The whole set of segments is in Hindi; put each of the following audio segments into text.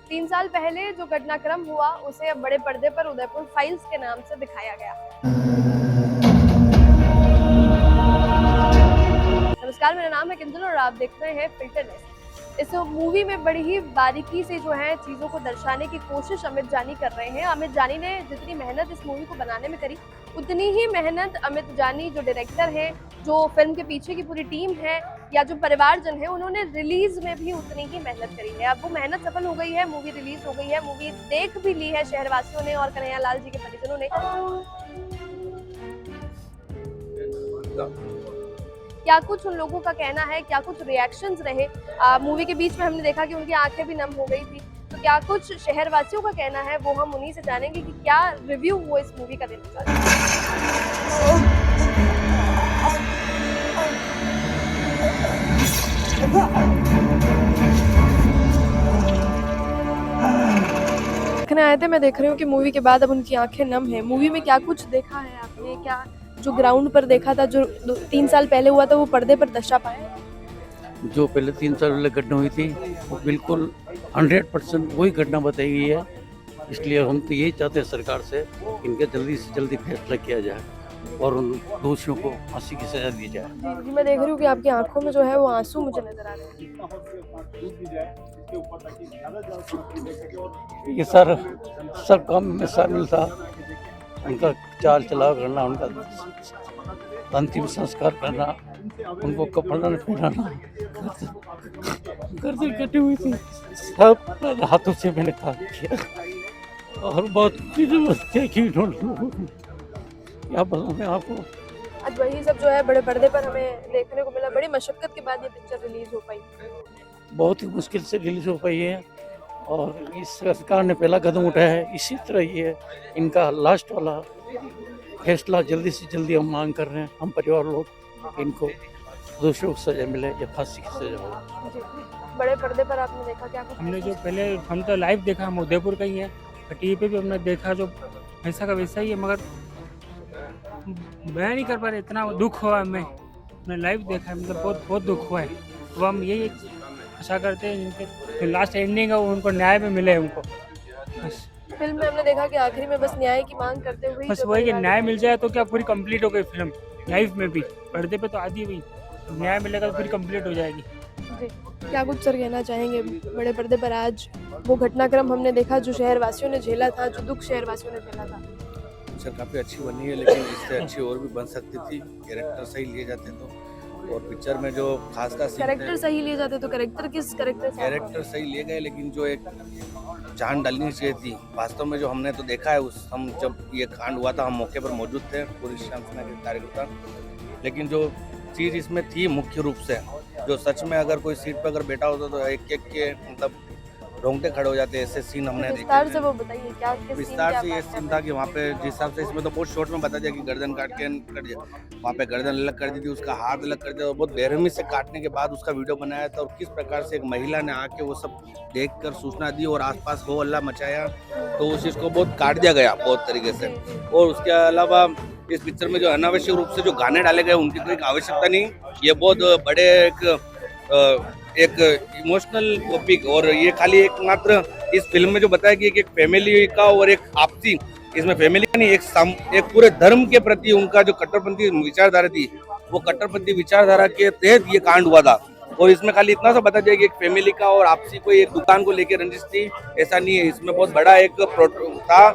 3 साल पहले जो घटनाक्रम हुआ उसे अब बड़े पर्दे पर उदयपुर फाइल्स के नाम से दिखाया गया। नमस्कार, मेरा नाम है किंजल और आप देख रहे हैं फिल्टरलेस। इस मूवी में बड़ी ही बारीकी से जो है चीज़ों को दर्शाने की कोशिश अमित जानी कर रहे हैं। अमित जानी ने जितनी मेहनत इस मूवी को बनाने में करी, उतनी ही मेहनत अमित जानी जो डायरेक्टर हैं, जो फिल्म के पीछे की पूरी टीम है या जो परिवारजन है, उन्होंने रिलीज में भी उतनी ही मेहनत करी है। अब वो मेहनत सफल हो गई है, मूवी रिलीज हो गई है, मूवी देख भी ली है शहरवासियों ने और कन्हैया लाल जी के परिजनों ने। क्या कुछ उन लोगों का कहना है, क्या कुछ रिएक्शंस रहे। मूवी के बीच में हमने देखा कि उनकी आंखें भी नम हो गई थी। तो क्या कुछ शहरवासियों का कहना है, वो हम उन्हीं से जानेंगे कि क्या रिव्यू वो इस मूवी का देना चाहते हैं। देखने आए थे, मैं देख रही हूँ कि मूवी के बाद अब उनकी आंखें नम है। मूवी में क्या कुछ देखा है आपने, क्या जो ग्राउंड पर देखा था, जो 3 साल पहले हुआ था, वो पर्दे पर दर्शा पाया? जो पहले 3 साल पहले घटना हुई थी वो बिल्कुल 100% वही घटना बताई गई है। इसलिए हम तो यही चाहते हैं सरकार से कि इनका जल्दी से जल्दी फैसला किया जाए और उन दोषियों को फांसी की सजा दी जाए। जी, मैं देख रही हूँ कि आपकी आंखों में जो है वो आंसू मुझे नजर आ रहे हैं। ये सर काम में शामिल था। उनका चाल चलाव करना, उनका अंतिम संस्कार करना, उनको कपड़ा पहनाना, गर्दन कटी हुई थी, सब हाथों से मैंने काम किया और बहुत देखी क्या बताऊं मैं आपको। आज वही सब जो है बड़े पर्दे पर हमें देखने को मिला। बड़ी मशक्कत के बाद ये पिक्चर रिलीज हो पाई। बहुत ही मुश्किल से रिलीज हो पाई है और इस सरकार ने पहला कदम उठाया है। इसी तरह ये इनका लास्ट वाला फैसला जल्दी से जल्दी हम मांग कर रहे हैं। हम परिवार लोग इनको दोषियों को सजा मिले या फांसी की सजा हो। बड़े पर्दे पर आपने देखा क्या कुछ? हमने जो पहले हम तो लाइव देखा, हम उदयपुर का ही है, टीवी पे भी हमने देखा, जो वैसा का वैसा ही है, मगर बयान नहीं कर पा रहे, इतना दुख हुआ हमें। हमने लाइव देखा है, मतलब बहुत बहुत दुख हुआ है। तो हम यही आशा करते हैं जिनके लास्ट एंडिंग है वो उनको न्याय में मिले उनको। बस फिल्म में हमने देखा कि आखिरी में बस न्याय की मांग करते हुए बस वही कि न्याय मिल जाए तो क्या पूरी कंप्लीट हो गई फिल्म। लाइव में भी पर्दे पे तो आधी हुई, न्याय मिलेगा तो पूरी कंप्लीट हो जाएगी। जी, क्या कुछ सर कहना चाहेंगे? बड़े पर्दे पर आज वो घटनाक्रम हमने देखा जो शहरवासियों ने झेला था, जो दुख शहरवासियों ने झेला था। पिक्चर काफ़ी अच्छी बनी है, लेकिन इससे अच्छी और भी बन सकती थी। कैरेक्टर सही लिए जाते तो। और पिक्चर में जो खास कैरेक्टर सही लिए जाते तो कैरेक्टर किस कैरेक्टर से? कैरेक्टर सही लिए गए, लेकिन जो एक जान डालनी चाहिए थी वास्तव में, जो हमने तो देखा है हम जब ये कांड हुआ था हम मौके पर मौजूद थे, पूरी शिवसेना के कार्यकर्ता। लेकिन जो चीज़ इसमें थी मुख्य रूप से, जो सच में अगर कोई सीट पर अगर बैठा होता तो एक एक के मतलब रोंगटे खड़े हो जाते, ऐसे सीन हमने देखे। विस्तार से वो बताइए क्या विस्तार से ये सीन था कि वहाँ पे जिस हिसाब से इसमें तो बहुत शॉर्ट में बता दिया कि गर्दन काट के कट दिया, वहाँ पे गर्दन अलग कर दी थी, उसका हाथ अलग कर दिया और बहुत बेरहमी से काटने के बाद उसका वीडियो बनाया था। और किस प्रकार से एक महिला ने आके वो सब देखकर सूचना दी और आसपास हो हल्ला मचाया, तो उस चीज़ को बहुत काट दिया गया बहुत तरीके से। और उसके अलावा इस पिक्चर में जो अनावश्यक रूप से जो गाने डाले गए उनकी कोई आवश्यकता नहीं। ये बहुत बड़े एक इमोशनल टॉपिक, और ये खाली एक मात्र इस फिल्म में जो बताया कि एक फैमिली का और एक आपसी, इसमें फैमिली का नहीं, एक पूरे धर्म के प्रति उनका जो कट्टरपंथी विचारधारा थी, वो कट्टरपंथी विचारधारा के तहत ये कांड हुआ था। और इसमें खाली इतना सा बता दिया कि एक फैमिली का और आपसी कोई एक दुकान को लेकर रंजिश थी, ऐसा नहीं है। इसमें बहुत बड़ा एक था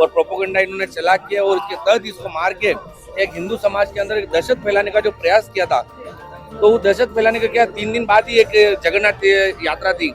और प्रोपोगंडा इन्होंने चला किया और इसके तहत इसको मार के एक हिंदू समाज के अंदर एक दहशत फैलाने का जो प्रयास किया था, तो वो दहशत फैलाने का क्या 3 दिन बाद ही एक जगन्नाथ यात्रा थी।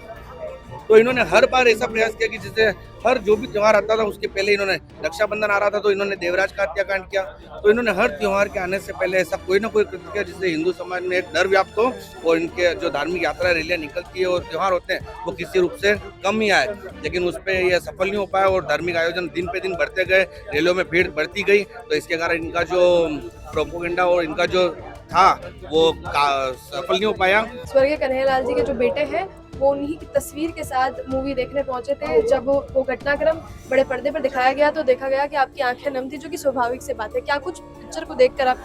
तो इन्होंने हर बार ऐसा प्रयास किया कि जैसे हर जो भी त्यौहार आता था उसके पहले इन्होंने, रक्षाबंधन आ रहा था तो इन्होंने देवराज का हत्याकांड किया। तो इन्होंने हर त्योहार के आने से पहले ऐसा कोई ना कोई कृत्य किया जिससे हिंदू समाज में एक डर व्याप्त हो और इनके जो धार्मिक यात्रा रैलियां निकलती है और त्योहार होते हैं वो किसी रूप से कम ही आए। लेकिन उस पर यह सफल नहीं हो पाया और धार्मिक आयोजन दिन पे दिन बढ़ते गए, रैलियों में भीड़ बढ़ती गई। तो इसके कारण इनका जो प्रोपोगंडा और इनका जो था वो सफल नहीं हो पाया। स्वर्गीय कन्हैया लाल जी के जो बेटे हैं वो उन्हीं की तस्वीर के साथ मूवी देखने पहुंचे थे। जब वो घटनाक्रम बड़े पर्दे पर दिखाया गया तो देखा गया कि आपकी आंखें नम थी, जो कि स्वाभाविक से बात है। क्या कुछ पिक्चर को देखकर आप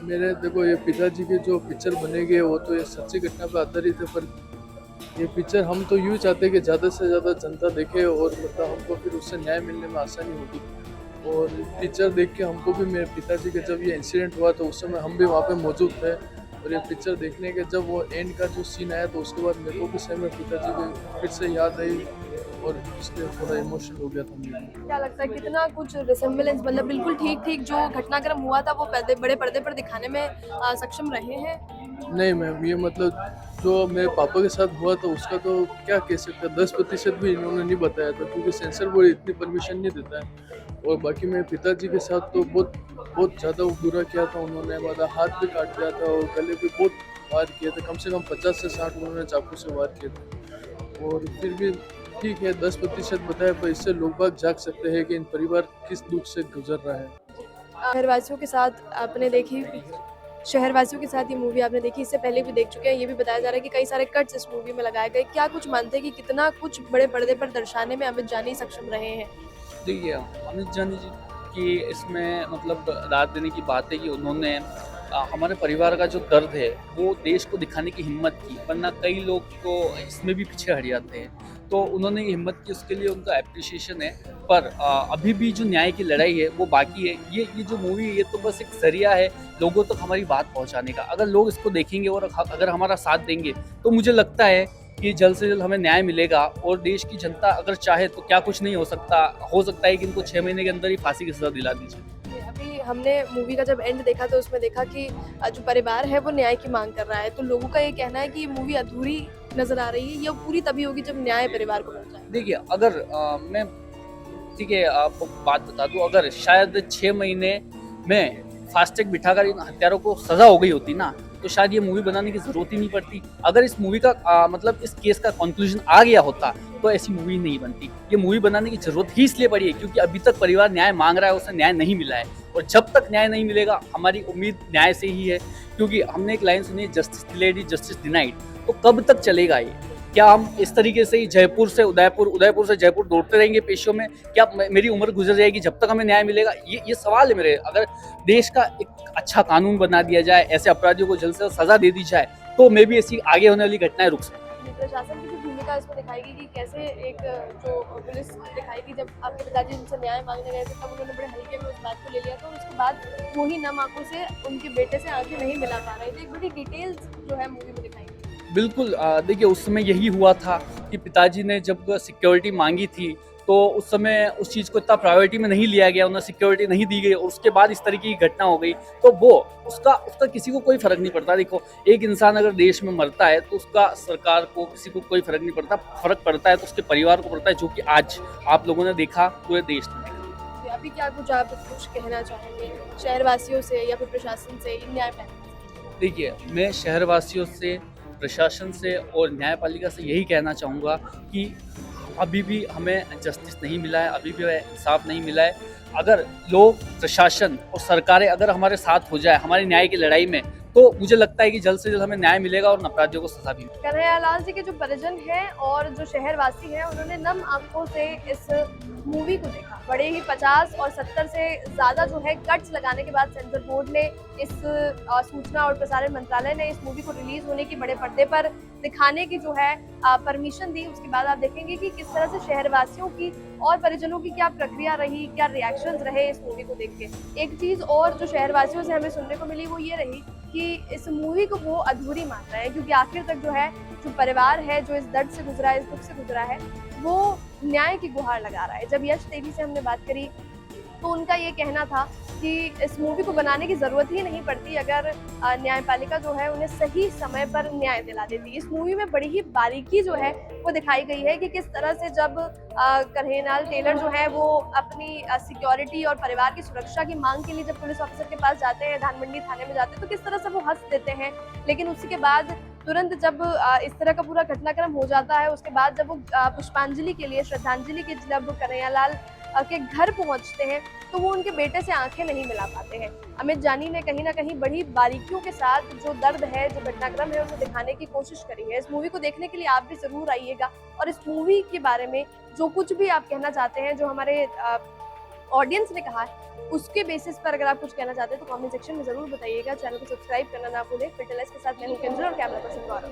मेरे देखो ये पिताजी के जो पिक्चर बनेंगे वो तो ये सच्ची घटना पर आधारित है, पर ये पिक्चर हम तो यूँ चाहते हैं कि ज़्यादा से ज़्यादा जनता देखे और मतलब हमको फिर उससे न्याय मिलने में आसानी होगी। और पिक्चर देख के हमको भी, मेरे पिताजी के जब ये इंसिडेंट हुआ तो उस समय हम भी वहाँ पे मौजूद थे, और ये पिक्चर देखने के जब वो एंड का जो सीन आया तो उसके बाद मेरे को भी सही में पिताजी की फिर से याद आई और इसलिए थोड़ा इमोशनल हो गया था मुझे। क्या लगता है कितना कुछ रिसेम्बलेंस, मतलब बिल्कुल ठीक ठीक जो घटनाक्रम हुआ था वो बड़े पर्दे पर दिखाने में सक्षम रहे हैं? नहीं मैम, ये मतलब जो मेरे पापा के साथ हुआ था उसका तो क्या कह सकते हैं, 10% भी इन्होंने नहीं बताया था क्योंकि सेंसर बोर्ड इतनी परमिशन नहीं देता है। और बाकी मेरे पिताजी के साथ तो बहुत ज़्यादा वो बुरा किया था उन्होंने, मतलब हाथ भी काट दिया था और गले पे बहुत वार किए थे, कम से कम 50 से 60 उन्होंने चाकू से वार किए थे। और फिर भी ठीक है, 10% बताया, पर इससे लोग बाग जाग सकते हैं कि इन परिवार किस दुख से गुजर रहा है। शहरवासियों के साथ आपने देखी, शहरवासियों के साथ ये मूवी आपने देखी, इससे पहले भी देख चुके हैं। ये भी बताया जा रहा है कि कई सारे कट्स इस मूवी में लगाए गए। क्या कुछ मानते हैं कि कितना कुछ बड़े पर्दे पर दर्शाने में अमित जानी सक्षम रहे हैं? देखिए, अमित जानी जी की इसमें मतलब दाद देने की बात है कि उन्होंने हमारे परिवार का जो दर्द है वो देश को दिखाने की हिम्मत की, वरना कई लोग तो इसमें भी पीछे हट जाते हैं। तो उन्होंने ये हिम्मत की, उसके लिए उनका एप्रिसिएशन है। पर अभी भी जो न्याय की लड़ाई है वो बाकी है। ये जो मूवी है ये तो बस एक जरिया है लोगों तक हमारी बात पहुंचाने का। अगर लोग इसको देखेंगे और अगर हमारा साथ देंगे तो मुझे लगता है कि जल्द से जल्द हमें न्याय मिलेगा। और देश की जनता अगर चाहे तो क्या कुछ नहीं हो सकता है कि इनको 6 महीने के अंदर ही फांसी की सजा दिला दी जाए। अभी हमने मूवी का जब एंड देखा तो उसमें देखा कि जो परिवार है वो न्याय की मांग कर रहा है, तो लोगों का ये कहना है कि ये मूवी अधूरी नजर आ रही है, ये पूरी तभी होगी जब न्याय परिवार को मिल जाए। देखिए, अगर मैं ठीक है आपको बात बता दूं, अगर शायद 6 महीने में फास्टैग बिठाकर इन हत्यारों को सजा हो गई होती ना, तो शायद ये मूवी बनाने की जरूरत ही नहीं पड़ती। अगर इस मूवी का मतलब इस केस का कंक्लूजन आ गया होता तो ऐसी मूवी नहीं बनती। ये मूवी बनाने की जरूरत ही इसलिए पड़ी है क्योंकि अभी तक परिवार न्याय मांग रहा है, उसे न्याय नहीं मिला है। और जब तक न्याय नहीं मिलेगा हमारी उम्मीद न्याय से ही है, क्योंकि हमने एक लाइन सुनी है, जस्टिस डिलेड जस्टिस डिनाइड। तो कब तक चलेगा ये? क्या हम इस तरीके से ही जयपुर से उदयपुर, उदयपुर से जयपुर दौड़ते रहेंगे पेशियों में? क्या मेरी उम्र गुजर जाएगी जब तक हमें न्याय मिलेगा? ये सवाल है मेरे। अगर देश का एक अच्छा कानून बना दिया जाए, ऐसे अपराधियों को जल्द से जल्द सजा दे दी जाए, तो मे भी ऐसी आगे होने वाली घटनाएं रुक सकती। प्रशासन की भी भूमिका इसमें दिखाएगी कि कैसे एक जो पुलिस दिखाएगी, जब आपके पिताजी उनसे न्याय मांगने गए थे तब उन्होंने बड़े हल्के में उस बात को ले लिया था और उसके बाद वो ही नम आंखों से उनके बेटे से आंखें नहीं मिला पा रहे थे। एक बड़ी डिटेल्स जो है मूवी में दिखाई गई। बिल्कुल, देखिए उस समय यही हुआ था कि पिताजी ने जब सिक्योरिटी मांगी थी तो उस समय उस चीज़ को इतना प्रायोरिटी में नहीं लिया गया, उन्हें सिक्योरिटी नहीं दी गई और उसके बाद इस तरीके की घटना हो गई। तो वो उसका किसी को कोई फर्क नहीं पड़ता। देखो, एक इंसान अगर देश में मरता है तो उसका सरकार को, किसी को कोई फर्क नहीं पड़ता। फर्क पड़ता है तो उसके परिवार को पड़ता है, जो कि आज आप लोगों ने देखा, पूरे देश ने देखा। अभी क्या कुछ आप कुछ कहना चाहेंगे शहरवासियों से या फिर प्रशासन से न्याय पाने? देखिए, मैं शहरवासियों से, प्रशासन से और न्यायपालिका से यही कहना चाहूँगा कि अभी भी हमें जस्टिस नहीं मिला है, अभी भी इंसाफ नहीं मिला है। अगर लोग, प्रशासन और सरकारें अगर हमारे साथ हो जाए हमारी न्याय की लड़ाई में, तो मुझे लगता है कि जल्द से जल्द हमें न्याय मिलेगा और अपराधियों को सजा भी मिलेगी। कन्हैयालाल जी के जो परिजन हैं और जो शहरवासी हैं, उन्होंने नम आंखों से इस मूवी को देखा। बड़े ही 50 और 70 से ज़्यादा जो है कट्स लगाने के बाद सेंसर बोर्ड ने इस सूचना और प्रसारण मंत्रालय ने इस मूवी को रिलीज होने की, बड़े पर्दे पर दिखाने की जो है परमिशन दी। उसके बाद आप देखेंगे कि किस तरह से शहरवासियों की और परिजनों की क्या प्रक्रिया रही, क्या रिएक्शंस रहे इस मूवी को देख के। एक चीज़ और जो शहरवासियों से हमें सुनने को मिली वो ये रही कि इस मूवी को वो अधूरी मान रहे हैं क्योंकि आखिर तक जो है, जो परिवार है जो इस दर्द से गुजरा है, इस दुख से गुजरा है, वो न्याय की गुहार लगा रहा है। जब यश तेली से हमने बात करी तो उनका ये कहना था कि इस मूवी को बनाने की ज़रूरत ही नहीं पड़ती अगर न्यायपालिका जो है उन्हें सही समय पर न्याय दिला देती। इस मूवी में बड़ी ही बारीकी जो है वो दिखाई गई है कि किस तरह से जब कन्हैयालाल टेलर जो है वो अपनी सिक्योरिटी और परिवार की सुरक्षा की मांग के लिए जब पुलिस ऑफिसर के पास जाते हैं, धानमंडी थाने में जाते हैं, तो किस तरह से वो हंस देते हैं। लेकिन उसी के बाद तुरंत जब इस तरह का पूरा घटनाक्रम हो जाता है, उसके बाद जब वो पुष्पांजलि के लिए, श्रद्धांजलि के जब कन्हैयालाल के घर पहुंचते हैं तो वो उनके बेटे से आंखें नहीं मिला पाते हैं। अमित जानी ने कहीं ना कहीं बड़ी बारीकियों के साथ जो दर्द है, जो घटनाक्रम है, उसे दिखाने की कोशिश करी है। इस मूवी को देखने के लिए आप भी जरूर आइएगा और इस मूवी के बारे में जो कुछ भी आप कहना चाहते हैं, जो हमारे ऑडियंस ने कहा है, उसके बेसिस पर अगर आप कुछ कहना चाहते हैं तो कमेंट सेक्शन में जरूर बताइएगा। चैनल को सब्सक्राइब करना ना भूलें। फिल्टरलेस के साथ मैं हूं किंजल और कैमरा पर्सन गौरव।